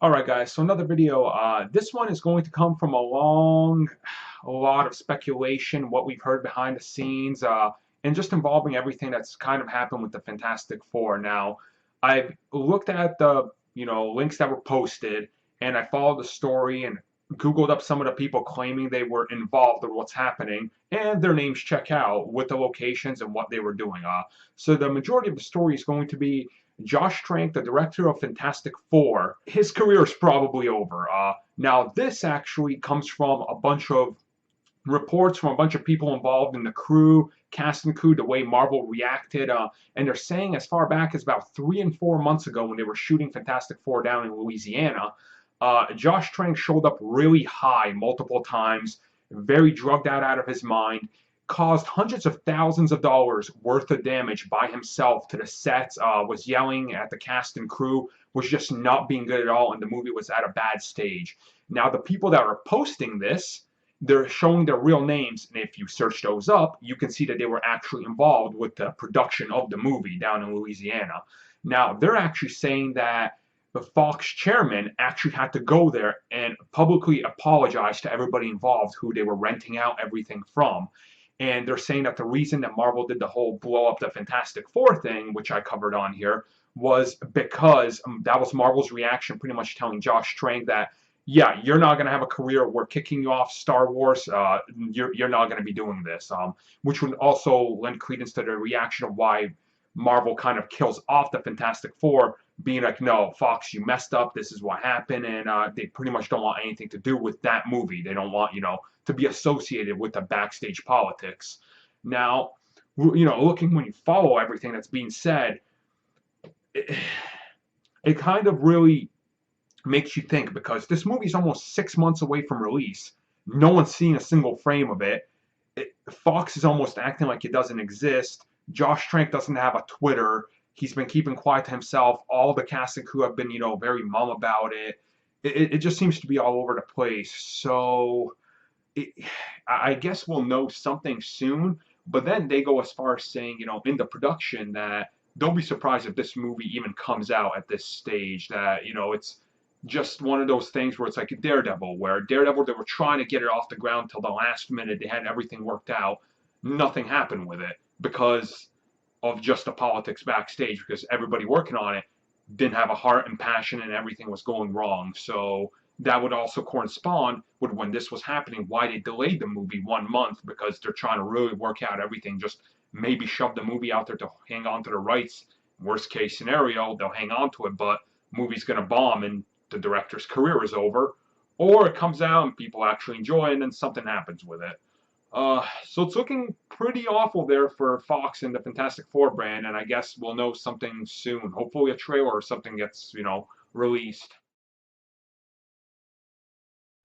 Alright guys, so another video. This one is going to come from a lot of speculation, what we've heard behind the scenes, and just involving everything that's kind of happened with the Fantastic Four. Now, I've looked at the, links that were posted, and I followed the story and Googled up some of the people claiming they were involved in what's happening, and their names check out with the locations and what they were doing. So the majority of the story is going to be Josh Trank, the director of Fantastic Four. His career is probably over. Now, this actually comes from a bunch of reports from a bunch of people involved in the crew, cast and crew, the way Marvel reacted. And they're saying as far back as about 3 and 4 months ago when they were shooting Fantastic Four down in Louisiana, Josh Trank showed up really high multiple times, very drugged out of his mind, caused hundreds of thousands of dollars worth of damage by himself to the sets, was yelling at the cast and crew, was just not being good at all, and the movie was at a bad stage. Now, the people that are posting this, they're showing their real names, and if you search those up, you can see that they were actually involved with the production of the movie down in Louisiana. Now, they're actually saying that the Fox chairman actually had to go there and publicly apologize to everybody involved who they were renting out everything from. And they're saying that the reason that Marvel did the whole blow up the Fantastic Four thing, which I covered on here, was because that was Marvel's reaction, pretty much telling Josh Trank that, yeah, you're not going to have a career. We're kicking you off Star Wars. You're not going to be doing this, which would also lend credence to the reaction of why Marvel kind of kills off the Fantastic Four, being like, no, Fox, you messed up. This is what happened. And they pretty much don't want anything to do with that movie. They don't want, to be associated with the backstage politics. Now, looking when you follow everything that's being said, it kind of really makes you think, because this movie's almost 6 months away from release. No one's seen a single frame of it. Fox is almost acting like it doesn't exist. Josh Trank doesn't have a Twitter. He's been keeping quiet to himself. All the cast and crew have been, very mum about it. It just seems to be all over the place. So I guess we'll know something soon. But then they go as far as saying, in the production, that don't be surprised if this movie even comes out at this stage. That, it's just one of those things where it's like Daredevil, where Daredevil, they were trying to get it off the ground till the last minute. They had everything worked out. Nothing happened with it because of just the politics backstage, because everybody working on it didn't have a heart and passion, and everything was going wrong. So that would also correspond with when this was happening, why they delayed the movie 1 month, because they're trying to really work out everything, just maybe shove the movie out there to hang on to the rights. Worst case scenario, they'll hang on to it, but movie's going to bomb and the director's career is over, or it comes out and people actually enjoy it and then something happens with it. So it's looking pretty awful there for Fox and the Fantastic Four brand, and I guess we'll know something soon. Hopefully a trailer or something gets, released.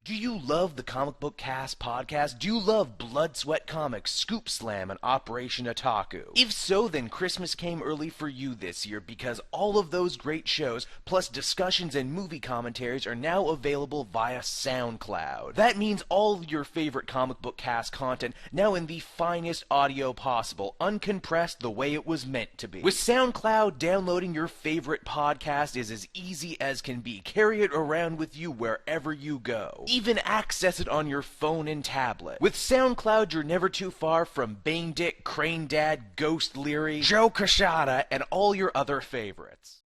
Do you love the Comic Book Cast podcast? Do you love Blood, Sweat Comics, Scoop Slam, and Operation Otaku? If so, then Christmas came early for you this year, because all of those great shows, plus discussions and movie commentaries, are now available via SoundCloud. That means all of your favorite Comic Book Cast content now in the finest audio possible, uncompressed the way it was meant to be. With SoundCloud, downloading your favorite podcast is as easy as can be. Carry it around with you wherever you go. Even access it on your phone and tablet. With SoundCloud, you're never too far from Bane Dick, Crane Dad, Ghost Leary, Joe Kashada, and all your other favorites.